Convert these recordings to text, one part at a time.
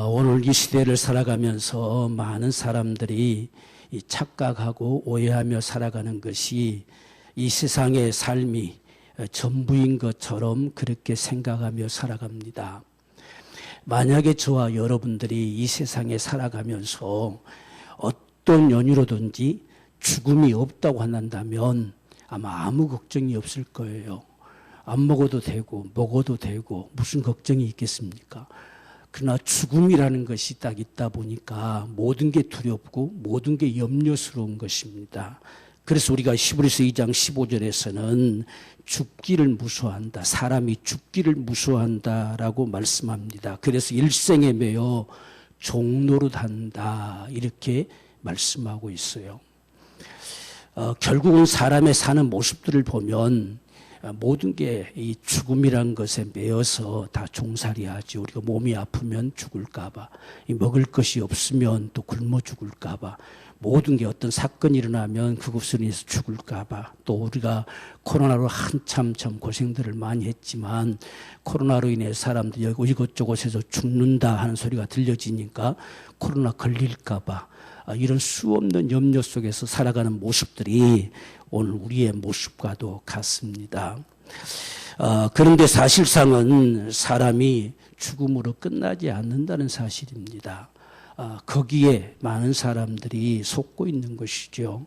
오늘 이 시대를 살아가면서 많은 사람들이 착각하고 오해하며 살아가는 것이 이 세상의 삶이 전부인 것처럼 그렇게 생각하며 살아갑니다. 만약에 저와 여러분들이 이 세상에 살아가면서 어떤 연유로든지 죽음이 없다고 한다면 아마 아무 걱정이 없을 거예요. 안 먹어도 되고 먹어도 되고 무슨 걱정이 있겠습니까? 그러나 죽음이라는 것이 딱 있다 보니까 모든 게 두렵고 모든 게 염려스러운 것입니다. 그래서 우리가 히브리서 2장 15절에서는 죽기를 무서워한다. 사람이 죽기를 무서워한다라고 말씀합니다. 그래서 일생에 매여 종노릇한다 이렇게 말씀하고 있어요. 결국은 사람의 사는 모습들을 보면 모든 게 이 죽음이란 것에 매여서 다 종살이하지. 우리가 몸이 아프면 죽을까봐, 먹을 것이 없으면 또 굶어 죽을까봐, 모든 게 어떤 사건이 일어나면 그것으로 인해서 죽을까봐, 또 우리가 코로나로 한참 참 고생들을 많이 했지만 코로나로 인해 사람들이 이것저것에서 죽는다 하는 소리가 들려지니까 코로나 걸릴까봐 이런 수없는 염려 속에서 살아가는 모습들이 오늘 우리의 모습과도 같습니다. 그런데 사실상은 사람이 죽음으로 끝나지 않는다는 사실입니다. 거기에 많은 사람들이 속고 있는 것이죠.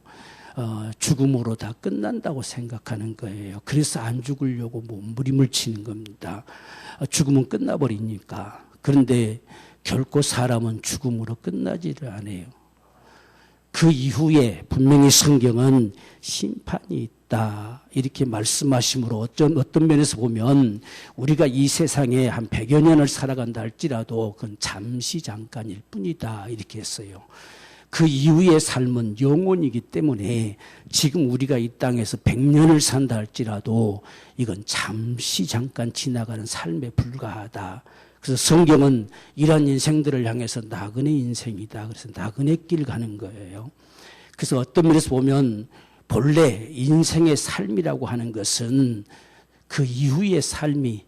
죽음으로 다 끝난다고 생각하는 거예요. 그래서 안 죽으려고 몸부림을 치는 겁니다. 죽음은 끝나버리니까. 그런데 결코 사람은 죽음으로 끝나지를 않아요. 그 이후에 분명히 성경은 심판이 있다 이렇게 말씀하심으로 어떤 면에서 보면 우리가 이 세상에 한 100여 년을 살아간다 할지라도 그건 잠시 잠깐일 뿐이다 이렇게 했어요. 그 이후의 삶은 영원이기 때문에 지금 우리가 이 땅에서 100년을 산다 할지라도 이건 잠시 잠깐 지나가는 삶에 불과하다. 그래서 성경은 이런 인생들을 향해서 나그네 인생이다. 그래서 나그네 길 가는 거예요. 그래서 어떤 면에서 보면 본래 인생의 삶이라고 하는 것은 그 이후의 삶이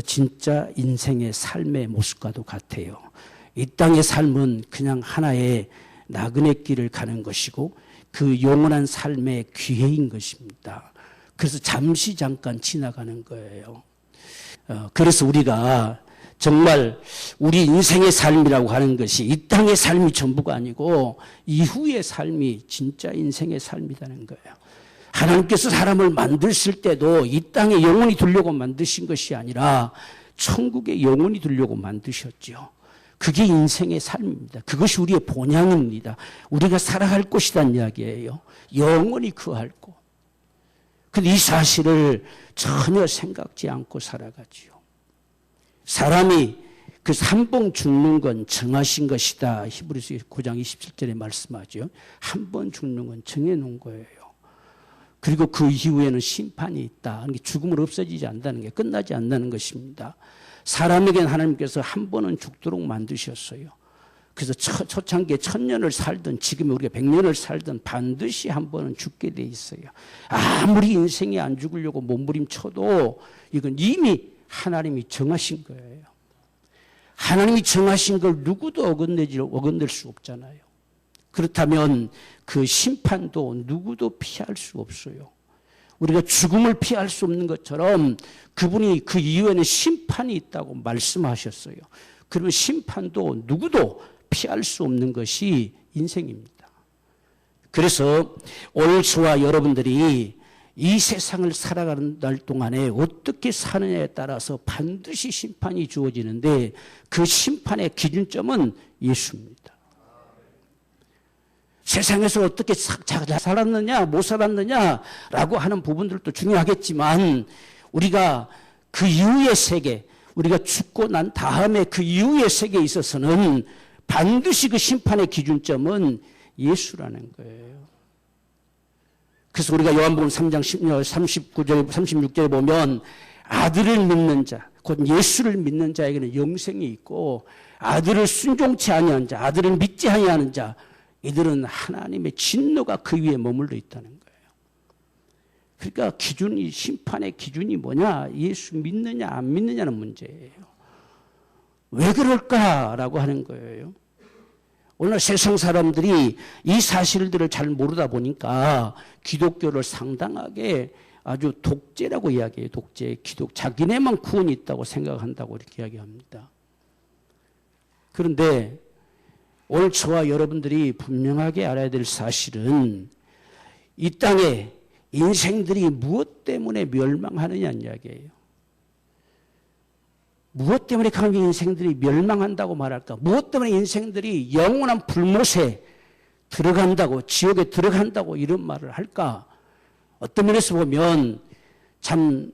진짜 인생의 삶의 모습과도 같아요. 이 땅의 삶은 그냥 하나의 나그네 길을 가는 것이고 그 영원한 삶의 기회인 것입니다. 그래서 잠시 잠깐 지나가는 거예요. 그래서 우리가 정말 우리 인생의 삶이라고 하는 것이 이 땅의 삶이 전부가 아니고 이후의 삶이 진짜 인생의 삶이라는 거예요. 하나님께서 사람을 만드실 때도 이 땅에 영원히 두려고 만드신 것이 아니라 천국에 영원히 두려고 만드셨죠. 그게 인생의 삶입니다. 그것이 우리의 본향입니다. 우리가 살아갈 곳이란 이야기예요. 영원히 거할 곳. 근데 이 사실을 전혀 생각지 않고 살아가지요. 사람이 그 한 번 죽는 건 정하신 것이다. 히브리서 9장 27절에 말씀하죠. 한 번 죽는 건 정해놓은 거예요. 그리고 그 이후에는 심판이 있다. 죽음으로 없어지지 않는다는 게 끝나지 않는다는 것입니다. 사람에게는 하나님께서 한 번은 죽도록 만드셨어요. 그래서 초창기에 1000년을 살든 지금 우리가 100년을 살든 반드시 한 번은 죽게 돼 있어요. 아무리 인생이 안 죽으려고 몸부림쳐도 이건 이미 하나님이 정하신 거예요. 하나님이 정하신 걸 누구도 어긋낼 수 없잖아요. 그렇다면 그 심판도 누구도 피할 수 없어요. 우리가 죽음을 피할 수 없는 것처럼 그분이 그 이후에는 심판이 있다고 말씀하셨어요. 그러면 심판도 누구도 피할 수 없는 것이 인생입니다. 그래서 오늘 저와 여러분들이 이 세상을 살아가는 날 동안에 어떻게 사느냐에 따라서 반드시 심판이 주어지는데 그 심판의 기준점은 예수입니다. 세상에서 어떻게 잘 살았느냐 못 살았느냐라고 하는 부분들도 중요하겠지만 우리가 그 이후의 세계, 우리가 죽고 난 다음에 그 이후의 세계에 있어서는 반드시 그 심판의 기준점은 예수라는 거예요. 그래서 우리가 요한복음 3장 39절, 36절에 보면 아들을 믿는 자, 곧 예수를 믿는 자에게는 영생이 있고 아들을 순종치 아니하는 자, 아들을 믿지 아니하는 자, 이들은 하나님의 진노가 그 위에 머물러 있다는 거예요. 그러니까 심판의 기준이 뭐냐? 예수 믿느냐 안 믿느냐는 문제예요. 왜 그럴까라고 하는 거예요. 오늘 세상 사람들이 이 사실들을 잘 모르다 보니까 기독교를 상당하게 아주 독재라고 이야기해요. 독재, 자기네만 구원이 있다고 생각한다고 이렇게 이야기합니다. 그런데 오늘 저와 여러분들이 분명하게 알아야 될 사실은 이 땅에 인생들이 무엇 때문에 멸망하느냐는 이야기예요. 무엇 때문에 그 인생들이 멸망한다고 말할까? 무엇 때문에 인생들이 영원한 불못에 들어간다고, 지옥에 들어간다고 이런 말을 할까? 어떤 면에서 보면 참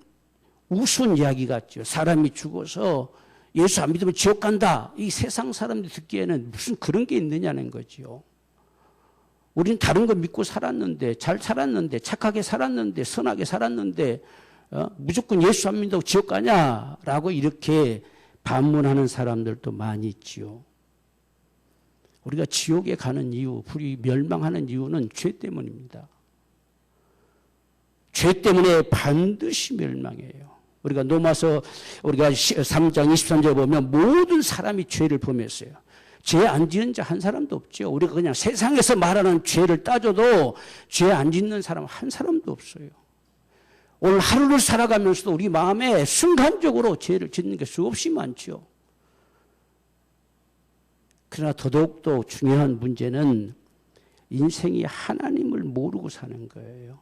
우스운 이야기 같죠. 사람이 죽어서 예수 안 믿으면 지옥 간다. 이 세상 사람들이 듣기에는 무슨 그런 게 있느냐는 거죠. 우리는 다른 거 믿고 살았는데, 잘 살았는데, 착하게 살았는데, 선하게 살았는데, 무조건 예수 안 믿는다고 지옥 가냐라고 이렇게 반문하는 사람들도 많이 있지요. 우리가 지옥에 가는 이유, 불이 멸망하는 이유는 죄 때문입니다. 죄 때문에 반드시 멸망해요. 우리가 로마서 우리가 3장 23절에 보면 모든 사람이 죄를 범했어요. 죄 안 지은 자 한 사람도 없죠. 우리가 그냥 세상에서 말하는 죄를 따져도 죄 안 짓는 사람 한 사람도 없어요. 오늘 하루를 살아가면서도 우리 마음에 순간적으로 죄를 짓는 게 수없이 많죠. 그러나 더더욱더 중요한 문제는 인생이 하나님을 모르고 사는 거예요.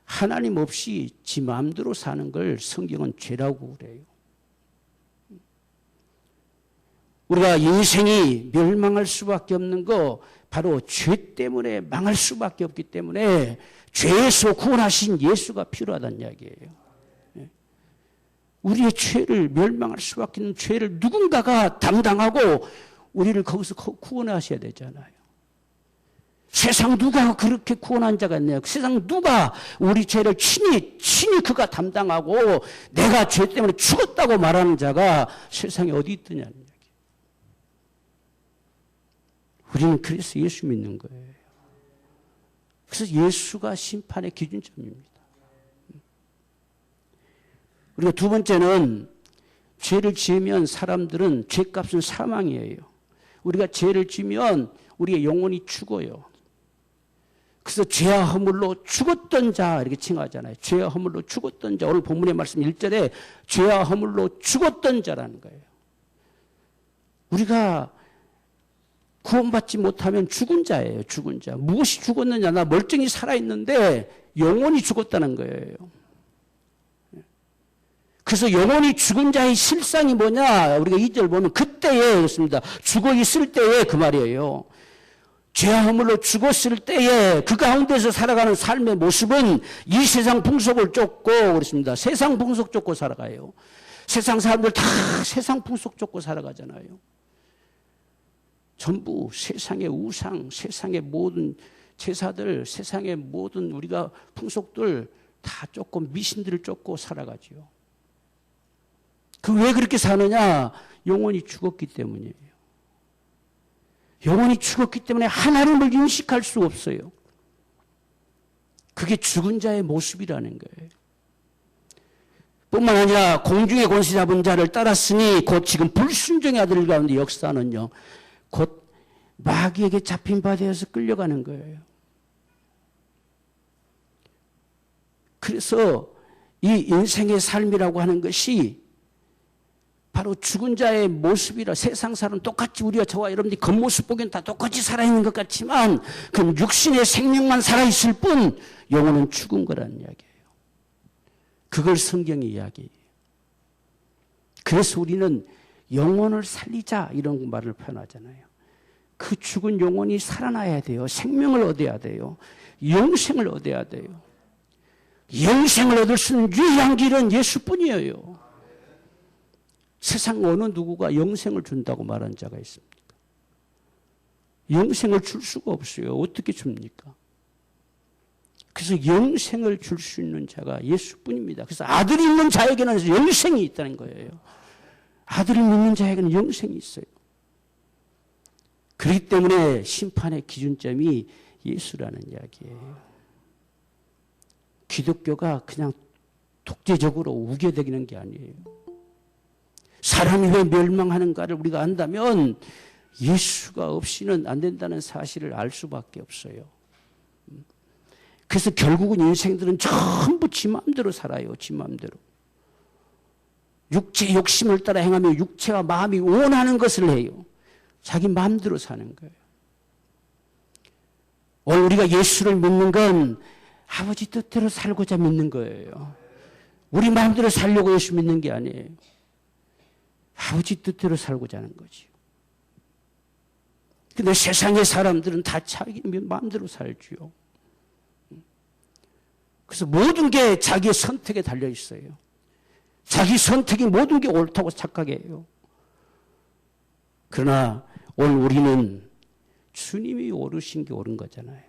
하나님 없이 지 마음대로 사는 걸 성경은 죄라고 그래요. 우리가 인생이 멸망할 수밖에 없는 거 바로 죄 때문에 망할 수밖에 없기 때문에 죄에서 구원하신 예수가 필요하다는 이야기예요. 우리의 죄를 멸망할 수밖에 없는 죄를 누군가가 담당하고 우리를 거기서 구원하셔야 되잖아요. 세상 누가 그렇게 구원한 자가 있나요? 세상 누가 우리 죄를 친히 그가 담당하고 내가 죄 때문에 죽었다고 말하는 자가 세상에 어디 있더냐는 얘기. 우리는 그래서 예수 믿는 거예요. 그래서 예수가 심판의 기준점입니다. 그리고 두 번째는 죄를 지으면 사람들은 죄값은 사망이에요. 우리가 죄를 지으면 우리의 영혼이 죽어요. 그래서 죄와 허물로 죽었던 자 이렇게 칭하잖아요. 죄와 허물로 죽었던 자. 오늘 본문의 말씀 1절에 죄와 허물로 죽었던 자라는 거예요. 우리가 구원받지 못하면 죽은 자예요. 죽은 자. 무엇이 죽었느냐? 나 멀쩡히 살아있는데 영혼이 죽었다는 거예요. 그래서 영혼이 죽은 자의 실상이 뭐냐? 우리가 2절 보면 그때에 그렇습니다. 죽어 있을 때에 그 말이에요. 죄와 허물로 죽었을 때에 그 가운데서 살아가는 삶의 모습은 이 세상 풍속을 쫓고 그렇습니다. 세상 풍속 쫓고 살아가요. 세상 사람들 다 세상 풍속 쫓고 살아가잖아요. 전부 세상의 우상, 세상의 모든 제사들, 세상의 모든 우리가 풍속들 다 쫓고 미신들을 쫓고 살아가지요. 그 왜 그렇게 사느냐? 영혼이 죽었기 때문이에요. 영혼이 죽었기 때문에 하나님을 인식할 수 없어요. 그게 죽은 자의 모습이라는 거예요. 뿐만 아니라 공중의 권세 잡은 자를 따랐으니 곧 지금 불순종의 아들 가운데 역사는요. 곧 마귀에게 잡힌 바 되어서 끌려가는 거예요. 그래서 이 인생의 삶이라고 하는 것이 바로 죽은 자의 모습이라 세상 사람 똑같이 우리가 저와 여러분들이 겉모습 보기엔 다 똑같이 살아있는 것 같지만 그 육신의 생명만 살아있을 뿐 영혼은 죽은 거라는 이야기예요. 그걸 성경이 이야기해요. 그래서 우리는 영혼을 살리자 이런 말을 표현하잖아요. 그 죽은 영혼이 살아나야 돼요. 생명을 얻어야 돼요. 영생을 얻어야 돼요. 영생을 얻을 수 있는 유일한 길은 예수뿐이에요. 세상 어느 누구가 영생을 준다고 말한 자가 있습니까? 영생을 줄 수가 없어요. 어떻게 줍니까? 그래서 영생을 줄 수 있는 자가 예수뿐입니다. 그래서 아들이 있는 자에게는 영생이 있다는 거예요. 아들을 믿는 자에게는 영생이 있어요. 그렇기 때문에 심판의 기준점이 예수라는 이야기예요. 기독교가 그냥 독재적으로 우겨대기는 게 아니에요. 사람이 왜 멸망하는가를 우리가 안다면 예수가 없이는 안 된다는 사실을 알 수밖에 없어요. 그래서 결국은 인생들은 전부 지 마음대로 살아요. 지 마음대로. 육체의 욕심을 따라 행하며 육체와 마음이 원하는 것을 해요. 자기 마음대로 사는 거예요. 오늘 우리가 예수를 믿는 건 아버지 뜻대로 살고자 믿는 거예요. 우리 마음대로 살려고 예수 믿는 게 아니에요. 아버지 뜻대로 살고자 하는 거지. 근데 세상의 사람들은 다 자기 마음대로 살지요. 그래서 모든 게 자기의 선택에 달려 있어요. 자기 선택이 모든 게 옳다고 착각해요. 그러나 오늘 우리는 주님이 오르신 게 옳은 거잖아요.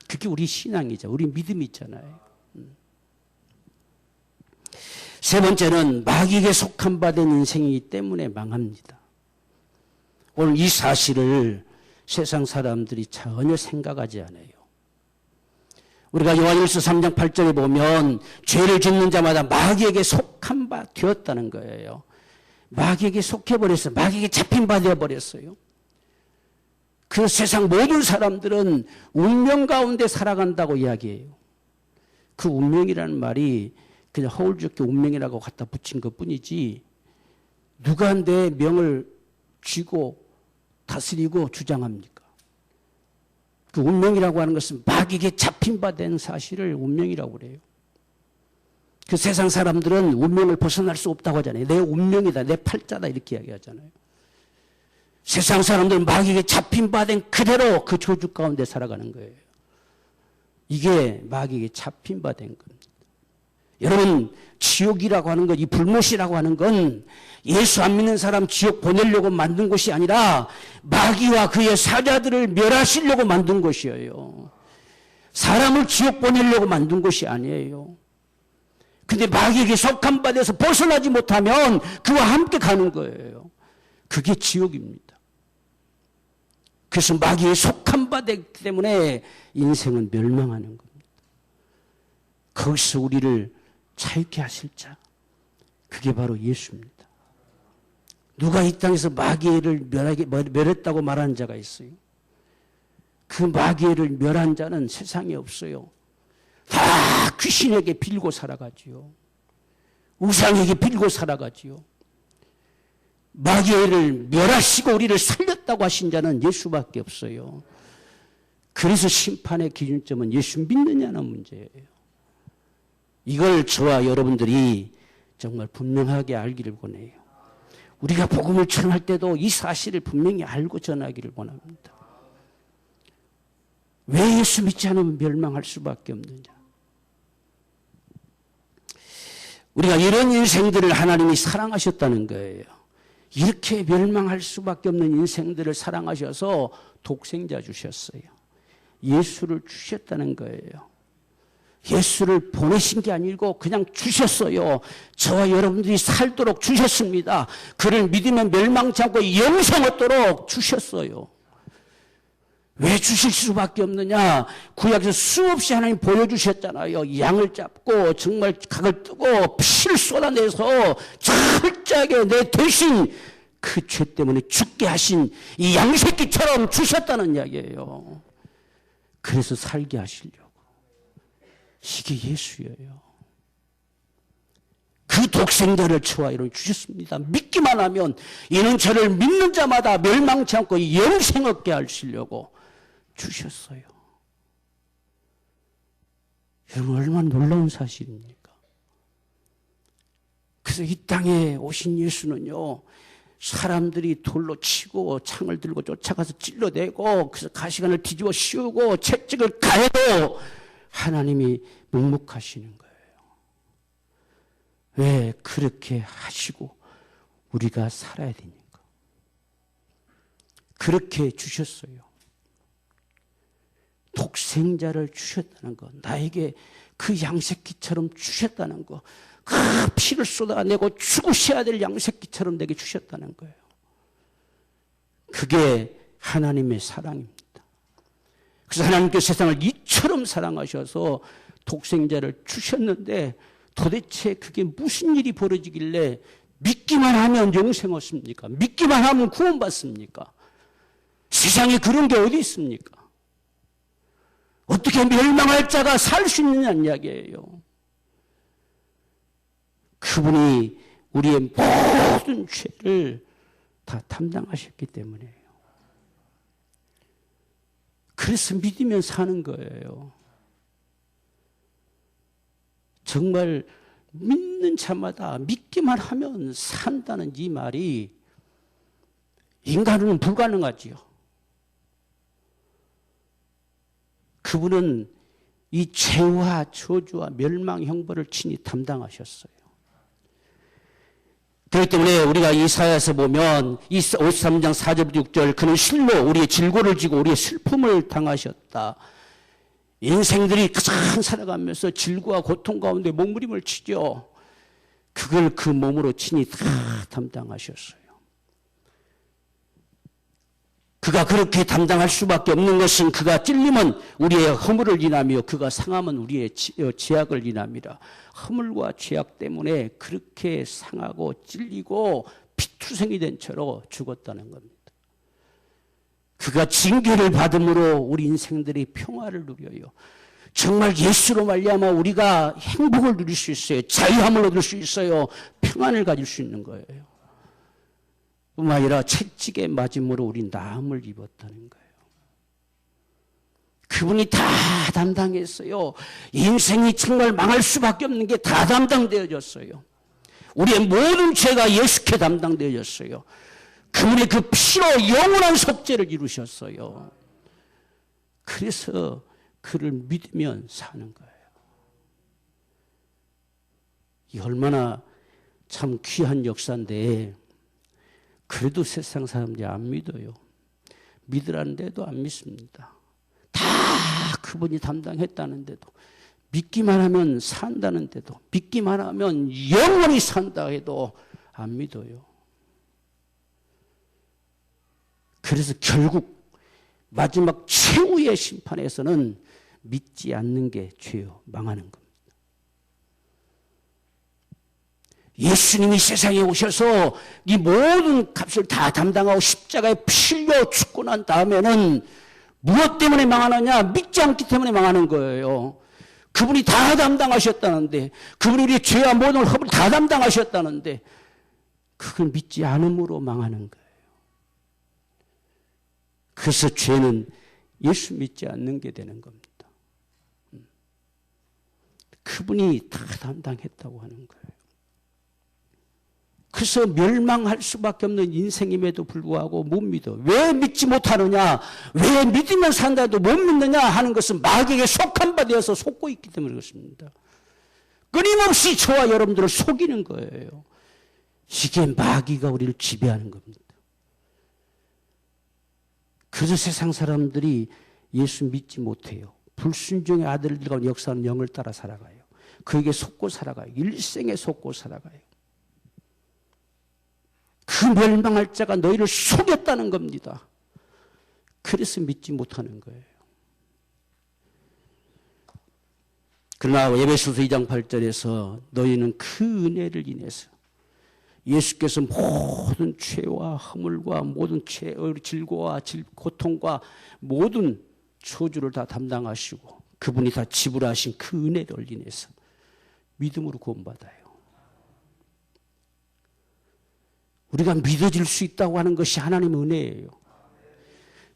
그게 우리 신앙이죠. 우리 믿음이 있잖아요. 세 번째는 마귀에게 속한 바 된 인생이기 때문에 망합니다. 오늘 이 사실을 세상 사람들이 전혀 생각하지 않아요. 우리가 요한일서 3장 8절에 보면 죄를 짓는 자마다 마귀에게 속한 바 되었다는 거예요. 마귀에게 속해버렸어요. 마귀에게 잡힌 바 되어버렸어요. 그 세상 모든 사람들은 운명 가운데 살아간다고 이야기해요. 그 운명이라는 말이 그냥 허울좋게 운명이라고 갖다 붙인 것뿐이지 누가 내 명을 쥐고 다스리고 주장합니까? 그 운명이라고 하는 것은 마귀에게 잡힌 바 된 사실을 운명이라고 그래요. 그 세상 사람들은 운명을 벗어날 수 없다고 하잖아요. 내 운명이다, 내 팔자다 이렇게 이야기하잖아요. 세상 사람들은 마귀에게 잡힌 바 된 그대로 그 저주 가운데 살아가는 거예요. 이게 마귀에게 잡힌 바 된 겁니다. 여러분, 지옥이라고 하는 것, 이 불못이라고 하는 건 예수 안 믿는 사람 지옥 보내려고 만든 것이 아니라 마귀와 그의 사자들을 멸하시려고 만든 것이에요. 사람을 지옥 보내려고 만든 것이 아니에요. 근데 마귀에게 속한 바 돼서 벗어나지 못하면 그와 함께 가는 거예요. 그게 지옥입니다. 그래서 마귀에 속한 바 되기 때문에 인생은 멸망하는 겁니다. 거기서 우리를 자유케 하실 자, 그게 바로 예수입니다. 누가 이 땅에서 마귀를 멸했다고 말하는 자가 있어요? 그 마귀를 멸한 자는 세상에 없어요. 다 귀신에게 빌고 살아가지요. 우상에게 빌고 살아가지요. 마귀를 멸하시고 우리를 살렸다고 하신 자는 예수밖에 없어요. 그래서 심판의 기준점은 예수 믿느냐는 문제예요. 이걸 저와 여러분들이 정말 분명하게 알기를 원해요. 우리가 복음을 전할 때도 이 사실을 분명히 알고 전하기를 원합니다. 왜 예수 믿지 않으면 멸망할 수밖에 없느냐? 우리가 이런 인생들을 하나님이 사랑하셨다는 거예요. 이렇게 멸망할 수밖에 없는 인생들을 사랑하셔서 독생자 주셨어요. 예수를 주셨다는 거예요. 예수를 보내신 게 아니고 그냥 주셨어요. 저와 여러분들이 살도록 주셨습니다. 그를 믿으면 멸망치 않고 영생 얻도록 주셨어요. 왜 주실 수밖에 없느냐? 구약에서 수없이 하나님 보여주셨잖아요. 양을 잡고 정말 각을 뜨고 피를 쏟아내서 철저하게 내 대신 그 죄 때문에 죽게 하신 이 양새끼처럼 주셨다는 이야기예요. 그래서 살게 하시려고. 이게 예수예요. 그 독생자를 저와 여러분 주셨습니다. 믿기만 하면 이는 저를 믿는 자마다 멸망치 않고 영생 얻게 하시려고 주셨어요. 여러분 얼마나 놀라운 사실입니까? 그래서 이 땅에 오신 예수는요, 사람들이 돌로 치고 창을 들고 쫓아가서 찔러대고 그래서 가시관을 뒤집어 씌우고 채찍을 가해도 하나님이 묵묵하시는 거예요. 왜 그렇게 하시고 우리가 살아야 되니까. 그렇게 주셨어요. 독생자를 주셨다는 것, 나에게 그 양새끼처럼 주셨다는 것, 그 피를 쏟아내고 죽으셔야 될 양새끼처럼 내게 주셨다는 거예요. 그게 하나님의 사랑입니다. 그래서 하나님께서 세상을 이처럼 사랑하셔서 독생자를 주셨는데 도대체 그게 무슨 일이 벌어지길래 믿기만 하면 영생 얻습니까? 믿기만 하면 구원받습니까? 세상에 그런 게 어디 있습니까? 어떻게 멸망할 자가 살 수 있느냐는 이야기예요. 그분이 우리의 모든 죄를 다 담당하셨기 때문에요. 그래서 믿으면 사는 거예요. 정말 믿는 자마다 믿기만 하면 산다는 이 말이 인간은 불가능하지요. 그분은 이 죄와 저주와 멸망 형벌을 친히 담당하셨어요. 그렇기 때문에 우리가 이사야서 보면 53장 4절부터 6절 그는 실로 우리의 질고를 지고 우리의 슬픔을 당하셨다. 인생들이 가장 살아가면서 질고와 고통 가운데 몸부림을 치죠. 그걸 그 몸으로 친히 다 담당하셨어요. 그가 그렇게 담당할 수밖에 없는 것은 그가 찔림은 우리의 허물을 인하며 그가 상함은 우리의 죄악을 인함이라. 허물과 죄악 때문에 그렇게 상하고 찔리고 피투성이 된 채로 죽었다는 겁니다. 그가 징계를 받음으로 우리 인생들이 평화를 누려요. 정말 예수로 말미암아 우리가 행복을 누릴 수 있어요. 자유함을 얻을 수 있어요. 평안을 가질 수 있는 거예요. 뿐만 아니라 채찍에 맞음으로 우리 나음을 입었다는 거예요. 그분이 다 담당했어요. 인생이 정말 망할 수밖에 없는 게 다 담당되어졌어요. 우리의 모든 죄가 예수께 담당되어졌어요. 그분의 그 피로 영원한 속죄를 이루셨어요. 그래서 그를 믿으면 사는 거예요. 이 얼마나 참 귀한 역사인데 그래도 세상 사람들이 안 믿어요. 믿으라는데도 안 믿습니다. 다 그분이 담당했다는데도 믿기만 하면 산다는데도 믿기만 하면 영원히 산다 해도 안 믿어요. 그래서 결국 마지막 최후의 심판에서는 믿지 않는 게 죄요. 망하는 겁니다. 예수님이 세상에 오셔서 이 모든 값을 다 담당하고 십자가에 피 흘려 죽고 난 다음에는 무엇 때문에 망하느냐? 믿지 않기 때문에 망하는 거예요. 그분이 다 담당하셨다는데, 그분이 우리의 죄와 모든 허물을 다 담당하셨다는데 그걸 믿지 않음으로 망하는 거예요. 그래서 죄는 예수 믿지 않는 게 되는 겁니다. 그분이 다 담당했다고 하는 거예요. 그래서 멸망할 수밖에 없는 인생임에도 불구하고 못 믿어. 왜 믿지 못하느냐? 왜 믿으면 산다 해도 못 믿느냐 하는 것은 마귀에게 속한 바 되어서 속고 있기 때문에 그렇습니다. 끊임없이 저와 여러분들을 속이는 거예요. 이게 마귀가 우리를 지배하는 겁니다. 그래서 세상 사람들이 예수 믿지 못해요. 불순종의 아들들과 역사하는 영을 따라 살아가요. 그에게 속고 살아가요. 일생에 속고 살아가요. 그 멸망할 자가 너희를 속였다는 겁니다. 그래서 믿지 못하는 거예요. 그러나 에베소서 2장 8절에서 너희는 그 은혜를 인해서 예수께서 모든 죄와 허물과 모든 죄의 질고와 고통과 모든 저주를 다 담당하시고 그분이 다 지불하신 그 은혜를 인해서 믿음으로 구원받아요. 우리가 믿어질 수 있다고 하는 것이 하나님의 은혜예요.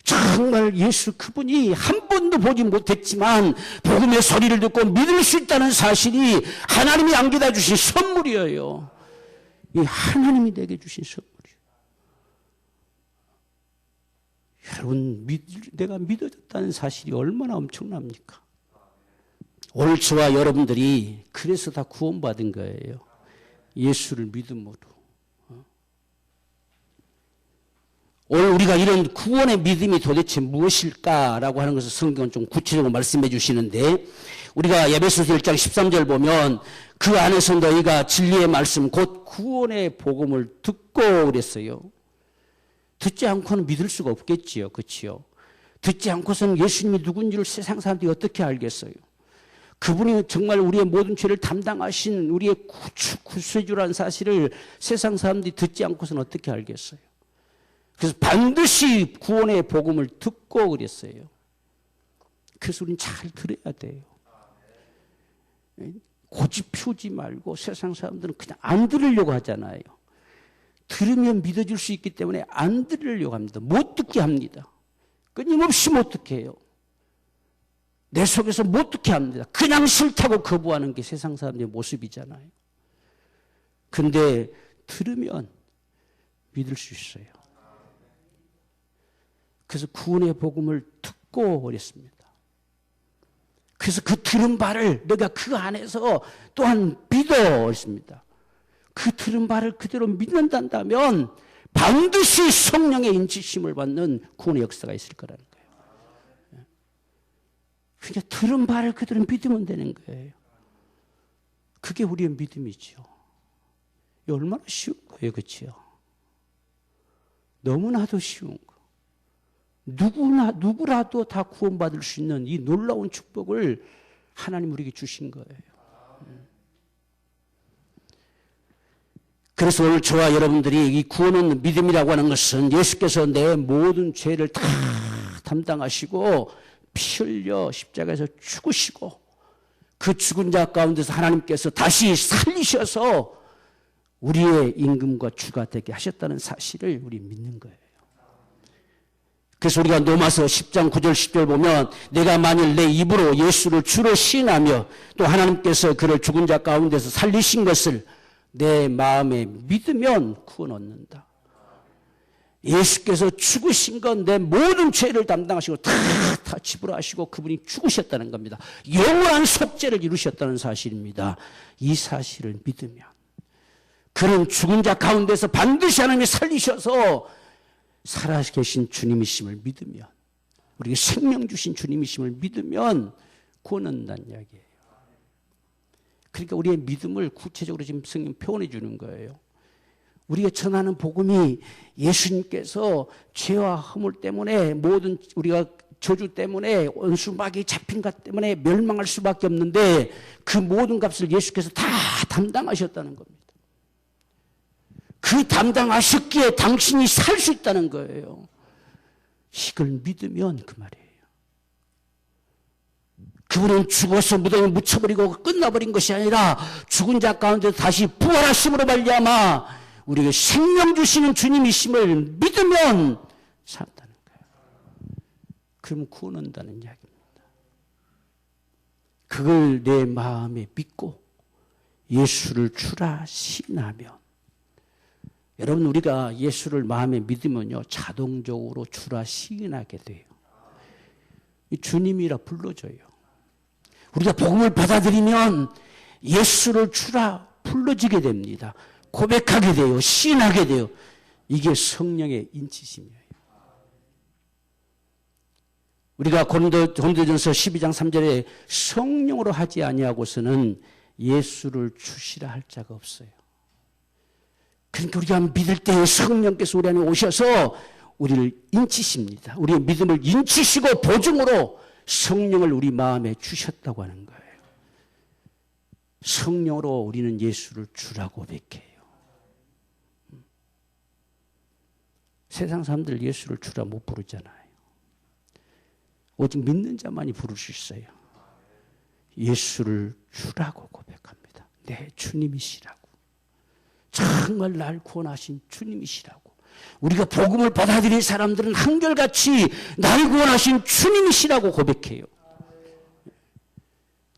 정말 예수 그분이 한 번도 보지 못했지만 복음의 소리를 듣고 믿을 수 있다는 사실이 하나님이 안겨다 주신 선물이에요. 이 하나님이 내게 주신 선물이에요. 여러분, 내가 믿어졌다는 사실이 얼마나 엄청납니까? 오늘 저와 여러분들이 그래서 다 구원받은 거예요. 예수를 믿음으로. 오늘 우리가 이런 구원의 믿음이 도대체 무엇일까라고 하는 것을 성경은 좀 구체적으로 말씀해 주시는데 우리가 에베소서 1장 13절 보면 그 안에서 너희가 진리의 말씀 곧 구원의 복음을 듣고 그랬어요. 듣지 않고는 믿을 수가 없겠지요. 그렇지요? 듣지 않고서는 예수님이 누군지를 세상 사람들이 어떻게 알겠어요? 그분이 정말 우리의 모든 죄를 담당하신 우리의 구세주라는 사실을 세상 사람들이 듣지 않고서는 어떻게 알겠어요? 그래서 반드시 구원의 복음을 듣고 그랬어요. 그래서 우리는 잘 들어야 돼요. 고집 피우지 말고 세상 사람들은 그냥 안 들으려고 하잖아요. 들으면 믿어줄 수 있기 때문에 안 들으려고 합니다. 못 듣게 합니다. 끊임없이 못 듣게 해요. 내 속에서 못 듣게 합니다. 그냥 싫다고 거부하는 게 세상 사람들의 모습이잖아요. 근데 들으면 믿을 수 있어요. 그래서 구원의 복음을 듣고 그랬습니다. 그래서 그 들은 바를 내가 그 안에서 또한 믿어 그랬습니다. 그 들은 바를 그대로 믿는다면 반드시 성령의 인치심을 받는 구원의 역사가 있을 거라는 거예요. 그냥 들은 바를 그대로 믿으면 되는 거예요. 그게 우리의 믿음이죠. 얼마나 쉬운 거예요, 그렇죠? 너무나도 쉬운 거. 누구라도 다 구원받을 수 있는 이 놀라운 축복을 하나님 우리에게 주신 거예요. 그래서 오늘 저와 여러분들이 이 구원은 믿음이라고 하는 것은 예수께서 내 모든 죄를 다 담당하시고 피 흘려 십자가에서 죽으시고 그 죽은 자 가운데서 하나님께서 다시 살리셔서 우리의 임금과 주가 되게 하셨다는 사실을 우리 믿는 거예요. 그래서 우리가 로마서 10장 9절 10절 보면 내가 만일 내 입으로 예수를 주로 시인하며 또 하나님께서 그를 죽은 자 가운데서 살리신 것을 내 마음에 믿으면 구원 얻는다. 예수께서 죽으신 건 내 모든 죄를 담당하시고 다 지불하시고 그분이 죽으셨다는 겁니다. 영원한 속죄를 이루셨다는 사실입니다. 이 사실을 믿으면 그는 죽은 자 가운데서 반드시 하나님이 살리셔서 살아계신 주님이심을 믿으면 우리에게 생명 주신 주님이심을 믿으면 구원 얻는다는 이야기예요. 그러니까 우리의 믿음을 구체적으로 지금 성경 표현해 주는 거예요. 우리가 전하는 복음이 예수님께서 죄와 허물 때문에 모든 우리가 저주 때문에 원수막이 잡힌 것 때문에 멸망할 수밖에 없는데 그 모든 값을 예수께서 다 담당하셨다는 겁니다. 그 담당하셨기에 당신이 살 수 있다는 거예요. 이걸 믿으면 그 말이에요. 그분은 죽어서 무덤에 묻혀버리고 끝나버린 것이 아니라 죽은 자 가운데 다시 부활하심으로 말미암아 우리에게 생명 주시는 주님이심을 믿으면 산다는 거예요. 그러면 구원 얻는다는 이야기입니다. 그걸 내 마음에 믿고 예수를 주라 시인하면 여러분 우리가 예수를 마음에 믿으면요 자동적으로 주라 시인하게 돼요. 주님이라 불러줘요. 우리가 복음을 받아들이면 예수를 주라 불러지게 됩니다. 고백하게 돼요. 시인하게 돼요. 이게 성령의 인치심이에요. 우리가 고린도전서 12장 3절에 성령으로 하지 아니하고서는 예수를 주시라 할 자가 없어요. 그러니까 우리가 믿을 때 성령께서 우리 안에 오셔서 우리를 인치십니다. 우리의 믿음을 인치시고 보증으로 성령을 우리 마음에 주셨다고 하는 거예요. 성령으로 우리는 예수를 주라고 고백해요. 세상 사람들 예수를 주라 못 부르잖아요. 오직 믿는 자만이 부를 수 있어요. 예수를 주라고 고백합니다. 내 주님이시라고. 정말 날 구원하신 주님이시라고. 우리가 복음을 받아들인 사람들은 한결같이 날 구원하신 주님이시라고 고백해요.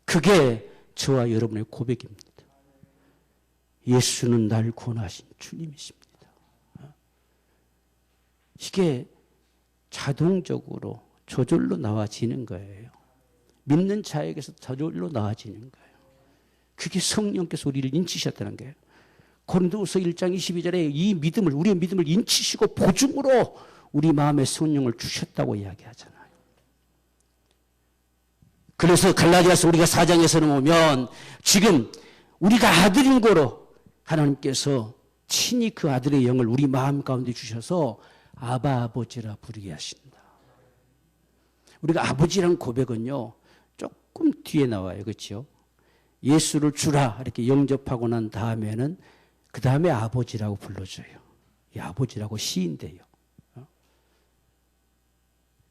그게 저와 여러분의 고백입니다. 예수는 날 구원하신 주님이십니다. 이게 자동적으로 저절로 나와지는 거예요. 믿는 자에게서 저절로 나와지는 거예요. 그게 성령께서 우리를 인치셨다는 거예요. 고린도후서 1장 22절에 이 믿음을 우리의 믿음을 인치시고 보증으로 우리 마음에 성령을 주셨다고 이야기하잖아요. 그래서 갈라디아서 우리가 4장에서는 보면 지금 우리가 아들인 거로 하나님께서 친히 그 아들의 영을 우리 마음 가운데 주셔서 아바 아버지라 부르게 하신다. 우리가 아버지란 고백은요 조금 뒤에 나와요. 그렇죠? 예수를 주라 이렇게 영접하고 난 다음에는 그 다음에 아버지라고 불러줘요. 이 아버지라고 시인돼요.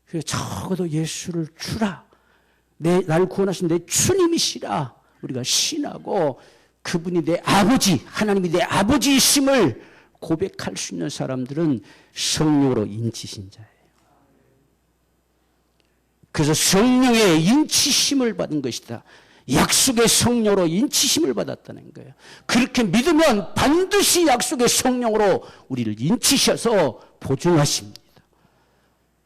그래서 적어도 예수를 주라. 날 구원하신 내 주님이시라. 우리가 신하고 그분이 내 아버지, 하나님이 내 아버지이심을 고백할 수 있는 사람들은 성령으로 인치신 자예요. 그래서 성령의 인치심을 받은 것이다. 약속의 성령으로 인치심을 받았다는 거예요. 그렇게 믿으면 반드시 약속의 성령으로 우리를 인치셔서 보증하십니다.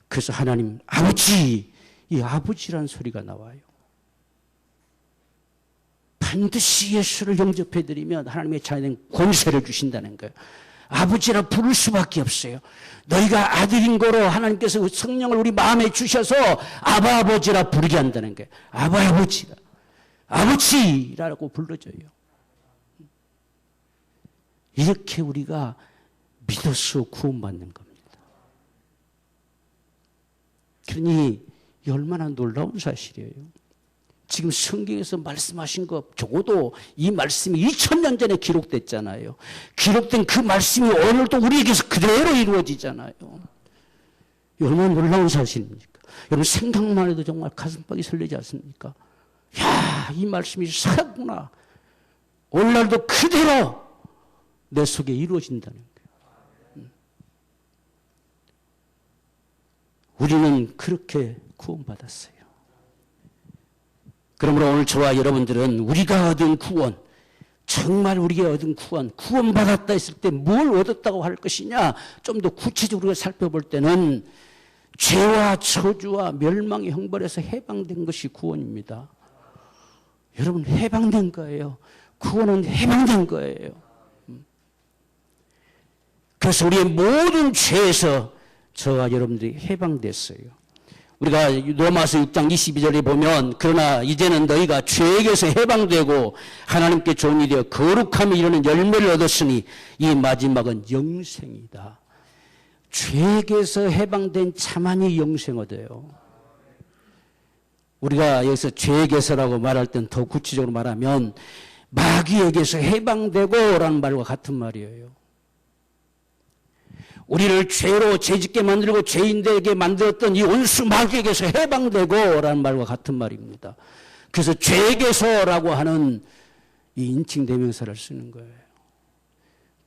그래서 하나님 아버지, 이 아버지라는 소리가 나와요. 반드시 예수를 영접해드리면 하나님의 자녀는 권세를 주신다는 거예요. 아버지라 부를 수밖에 없어요. 너희가 아들인 거로 하나님께서 성령을 우리 마음에 주셔서 아바 아버지라 부르게 한다는 거예요. 아바 아버지라. 아버지라고 불러줘요. 이렇게 우리가 믿어서 구원받는 겁니다. 그러니 이 얼마나 놀라운 사실이에요. 지금 성경에서 말씀하신 것 적어도 이 말씀이 2000년 전에 기록됐잖아요. 기록된 그 말씀이 오늘도 우리에게서 그대로 이루어지잖아요. 얼마나 놀라운 사실입니까? 여러분 생각만 해도 정말 가슴팍이 설레지 않습니까? 야, 이 말씀이 살았구나. 오늘날도 그대로 내 속에 이루어진다는 거예요. 우리는 그렇게 구원받았어요. 그러므로 오늘 저와 여러분들은 우리가 얻은 구원, 정말 우리가 얻은 구원받았다 했을 때 뭘 얻었다고 할 것이냐, 좀 더 구체적으로 살펴볼 때는 죄와 저주와 멸망의 형벌에서 해방된 것이 구원입니다. 여러분 해방된 거예요. 구원은 해방된 거예요. 그래서 우리의 모든 죄에서 저와 여러분들이 해방됐어요. 우리가 로마서 6장 22절에 보면 그러나 이제는 너희가 죄에게서 해방되고 하나님께 좋은 일이여 거룩함에 이르는 열매를 얻었으니 이 마지막은 영생이다. 죄에게서 해방된 자만이 영생 얻어요. 우리가 여기서 죄에게서라고 말할 땐 더 구체적으로 말하면 마귀에게서 해방되고 라는 말과 같은 말이에요. 우리를 죄로 죄짓게 만들고 죄인되게 만들었던 이 온수 마귀에게서 해방되고 라는 말과 같은 말입니다. 그래서 죄에게서라고 하는 이 인칭 대명사를 쓰는 거예요.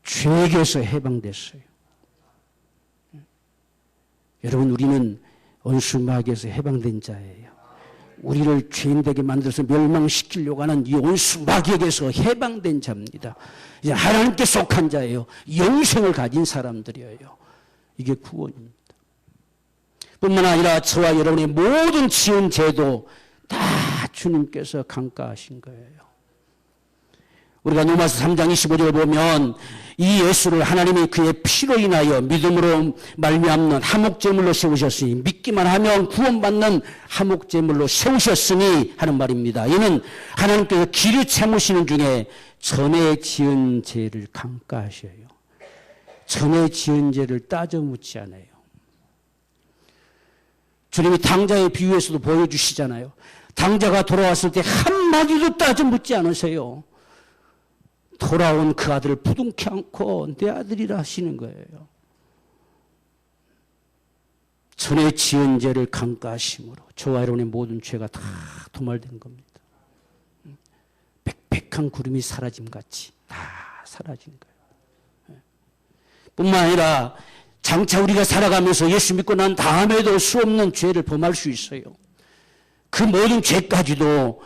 죄에게서 해방됐어요. 여러분 우리는 온수 마귀에서 해방된 자예요. 우리를 죄인되게 만들어서 멸망시키려고 하는 이 온수 마귀에게서 해방된 자입니다. 이제 하나님께 속한 자예요. 영생을 가진 사람들이에요. 이게 구원입니다. 뿐만 아니라 저와 여러분의 모든 지은 죄도 다 주님께서 강가하신 거예요. 우리가 로마서 3장 25절을 보면 이 예수를 하나님이 그의 피로 인하여 믿음으로 말미암는 화목제물로 세우셨으니 믿기만 하면 구원받는 화목제물로 세우셨으니 하는 말입니다. 이는 하나님께서 기류 채무시는 중에 전에 지은 죄를 강가하셔요. 전에 지은 죄를 따져 묻지 않아요. 주님이 당자의 비유에서도 보여주시잖아요. 당자가 돌아왔을 때 한마디도 따져 묻지 않으세요. 돌아온 그 아들을 부둥켜 안고 내 아들이라 하시는 거예요. 전에 지은 죄를 강가하심으로 저와 여러분의 모든 죄가 다 도말된 겁니다. 빽빽한 구름이 사라짐같이 다 사라진 거예요. 뿐만 아니라 장차 우리가 살아가면서 예수 믿고 난 다음에도 수없는 죄를 범할 수 있어요. 그 모든 죄까지도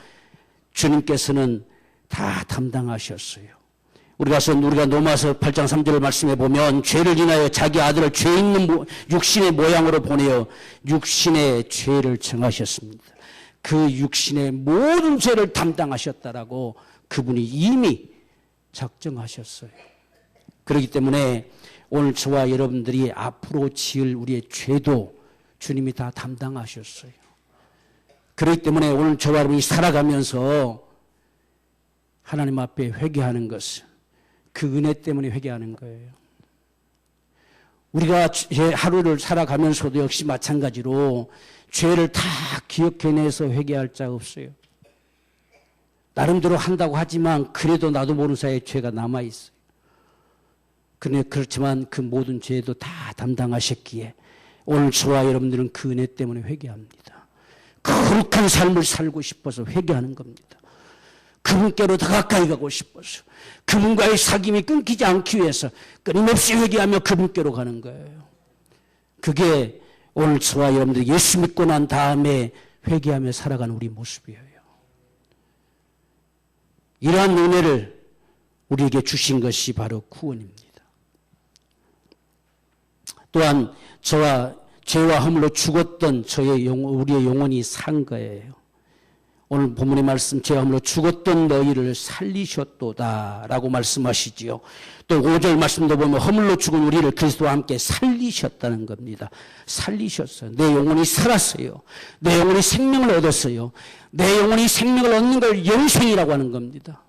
주님께서는 다 담당하셨어요. 우리가 로마서 8장 3절을 말씀해 보면 죄를 인하여 자기 아들을 죄 있는 육신의 모양으로 보내어 육신의 죄를 정하셨습니다. 그 육신의 모든 죄를 담당하셨다라고 그분이 이미 작정하셨어요. 그렇기 때문에 오늘 저와 여러분들이 앞으로 지을 우리의 죄도 주님이 다 담당하셨어요. 그렇기 때문에 오늘 저와 여러분이 살아가면서 하나님 앞에 회개하는 것은 그 은혜 때문에 회개하는 거예요. 우리가 하루를 살아가면서도 역시 마찬가지로 죄를 다 기억해내서 회개할 자가 없어요. 나름대로 한다고 하지만 그래도 나도 모르는 사이에 죄가 남아있어요. 그렇지만 그 모든 죄도 다 담당하셨기에 오늘 저와 여러분들은 그 은혜 때문에 회개합니다. 거룩한 삶을 살고 싶어서 회개하는 겁니다. 그분께로 더 가까이 가고 싶어서 그분과의 사귐이 끊기지 않기 위해서 끊임없이 회개하며 그분께로 가는 거예요. 그게 오늘 저와 여러분들이 예수 믿고 난 다음에 회개하며 살아가는 우리 모습이에요. 이러한 은혜를 우리에게 주신 것이 바로 구원입니다. 또한 저와 죄와 허물로 죽었던 우리의 영혼이 산 거예요. 오늘 본문의 말씀, 죄와 허물로 죽었던 너희를 살리셨도다 라고 말씀하시지요. 또 5절 말씀도 보면 허물로 죽은 우리를 그리스도와 함께 살리셨다는 겁니다. 살리셨어요. 내 영혼이 살았어요. 내 영혼이 생명을 얻었어요. 내 영혼이 생명을 얻는 걸 영생이라고 하는 겁니다.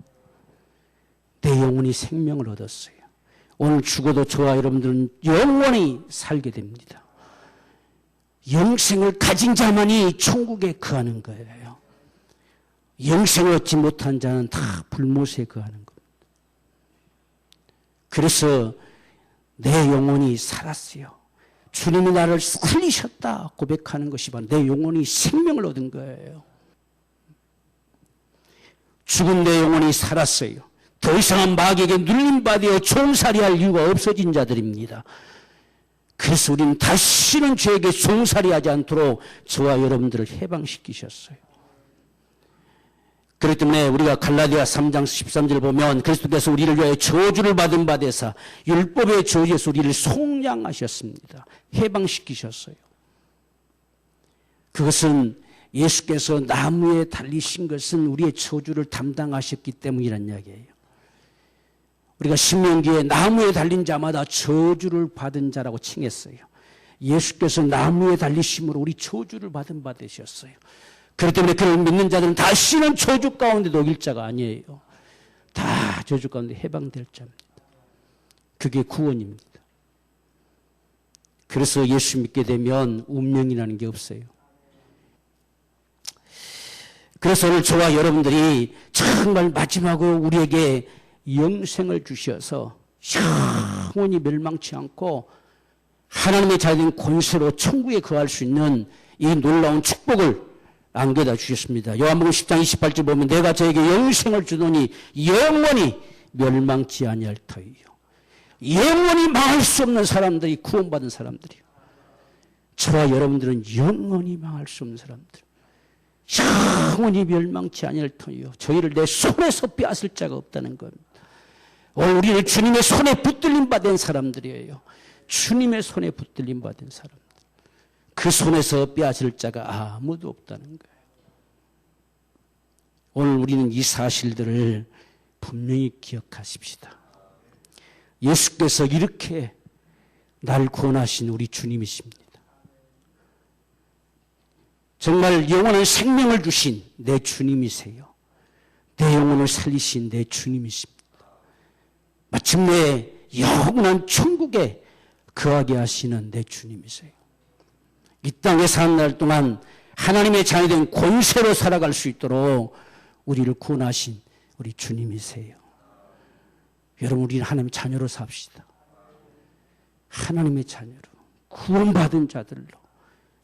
내 영혼이 생명을 얻었어요. 오늘 죽어도 저와 여러분들은 영원히 살게 됩니다. 영생을 가진 자만이 천국에 거하는 거예요. 영생을 얻지 못한 자는 다 불못에 거하는 겁니다. 그래서 내 영혼이 살았어요. 주님이 나를 살리셨다 고백하는 것이 바로 내 영혼이 생명을 얻은 거예요. 죽은 내 영혼이 살았어요. 더 이상은 마귀에게 눌림받아 종살이할 이유가 없어진 자들입니다. 그래서 우리는 다시는 죄에게 종살이하지 않도록 저와 여러분들을 해방시키셨어요. 그렇기 때문에 우리가 갈라디아 3장 13절 보면 그리스도께서 우리를 위하여 저주를 받은 바 되사 율법의 저주에서 우리를 속량하셨습니다. 해방시키셨어요. 그것은 예수께서 나무에 달리신 것은 우리의 저주를 담당하셨기 때문이란 이야기예요. 우리가 신명기에 나무에 달린 자마다 저주를 받은 자라고 칭했어요. 예수께서 나무에 달리심으로 우리 저주를 받은 바 되셨어요. 그렇기 때문에 그를 믿는 자들은 다시는 저주 가운데 녹일 자가 아니에요. 다 저주 가운데 해방될 자입니다. 그게 구원입니다. 그래서 예수 믿게 되면 운명이라는 게 없어요. 그래서 오늘 저와 여러분들이 정말 마지막으로 우리에게 영생을 주셔서 영원히 멸망치 않고 하나님의 자녀된 권세로 천국에 거할 수 있는 이 놀라운 축복을 안겨다 주셨습니다. 요한복음 10장 28절 보면 내가 저에게 영생을 주노니 영원히 멸망치 아니할 터이요. 영원히 망할 수 없는 사람들이 구원받은 사람들이요. 저와 여러분들은 영원히 망할 수 없는 사람들. 영원히 멸망치 아니할 터이요. 저희를 내 손에서 빼앗을 자가 없다는 겁니다. 오늘 우리는 주님의 손에 붙들림 받은 사람들이에요. 주님의 손에 붙들림 받은 사람들. 그 손에서 빼앗을 자가 아무도 없다는 거예요. 오늘 우리는 이 사실들을 분명히 기억하십시다. 예수께서 이렇게 날 구원하신 우리 주님이십니다. 정말 영원한 생명을 주신 내 주님이세요. 내 영혼을 살리신 내 주님이십니다. 마침내 영원한 천국에 거하게 하시는 내 주님이세요. 이 땅에 사는 날 동안 하나님의 자녀된 권세로 살아갈 수 있도록 우리를 구원하신 우리 주님이세요. 여러분, 우리는 하나님의 자녀로 삽시다. 하나님의 자녀로, 구원받은 자들로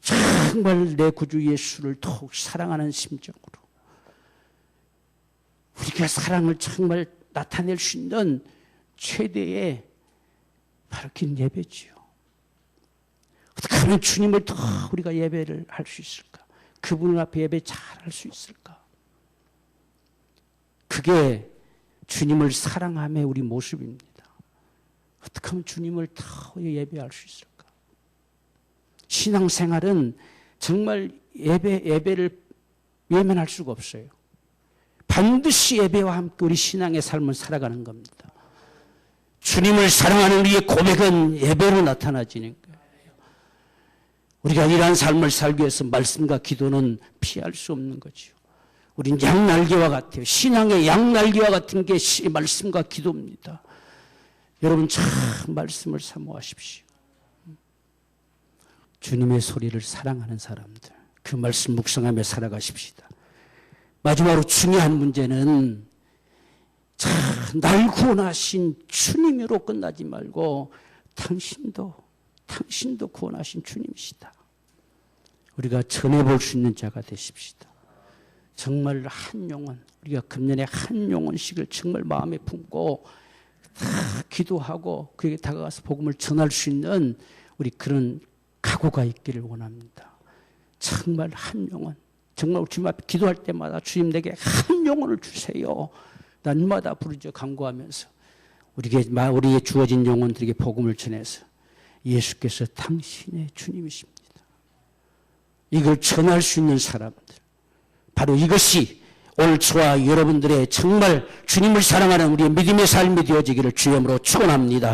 정말 내 구주 예수를 더욱 사랑하는 심정으로 우리가 사랑을 정말 나타낼 수 있는 최대의 바로 긴 예배지요. 어떻게 하면 주님을 더 우리가 예배를 할 수 있을까? 그분 앞에 예배 잘 할 수 있을까? 그게 주님을 사랑함의 우리 모습입니다. 어떻게 하면 주님을 더 예배할 수 있을까? 신앙생활은 정말 예배를 외면할 수가 없어요. 반드시 예배와 함께 우리 신앙의 삶을 살아가는 겁니다. 주님을 사랑하는 우리의 고백은 예배로 나타나지는 거예요. 우리가 이러한 삶을 살기 위해서 말씀과 기도는 피할 수 없는 거죠. 우린 양날개와 같아요. 신앙의 양날개와 같은 게 말씀과 기도입니다. 여러분 참 말씀을 사모하십시오. 주님의 소리를 사랑하는 사람들, 그 말씀 묵상하며 살아가십시다. 마지막으로 중요한 문제는 날 구원하신 주님으로 끝나지 말고 당신도 구원하신 주님이시다. 우리가 전해볼 수 있는 자가 되십시다. 정말 한 영혼, 우리가 금년에 한 영혼씩을 정말 마음에 품고 다 기도하고 그에게 다가가서 복음을 전할 수 있는 우리 그런 각오가 있기를 원합니다. 정말 한 영혼, 정말 주님 앞에 기도할 때마다 주님 내게 한 영혼을 주세요. 날마다 부르짖어 간구하면서 우리의 주어진 영혼들에게 복음을 전해서 예수께서 당신의 주님이십니다. 이걸 전할 수 있는 사람들, 바로 이것이 오늘 저와 여러분들의 정말 주님을 사랑하는 우리의 믿음의 삶이 되어지기를 주님으로 축원합니다.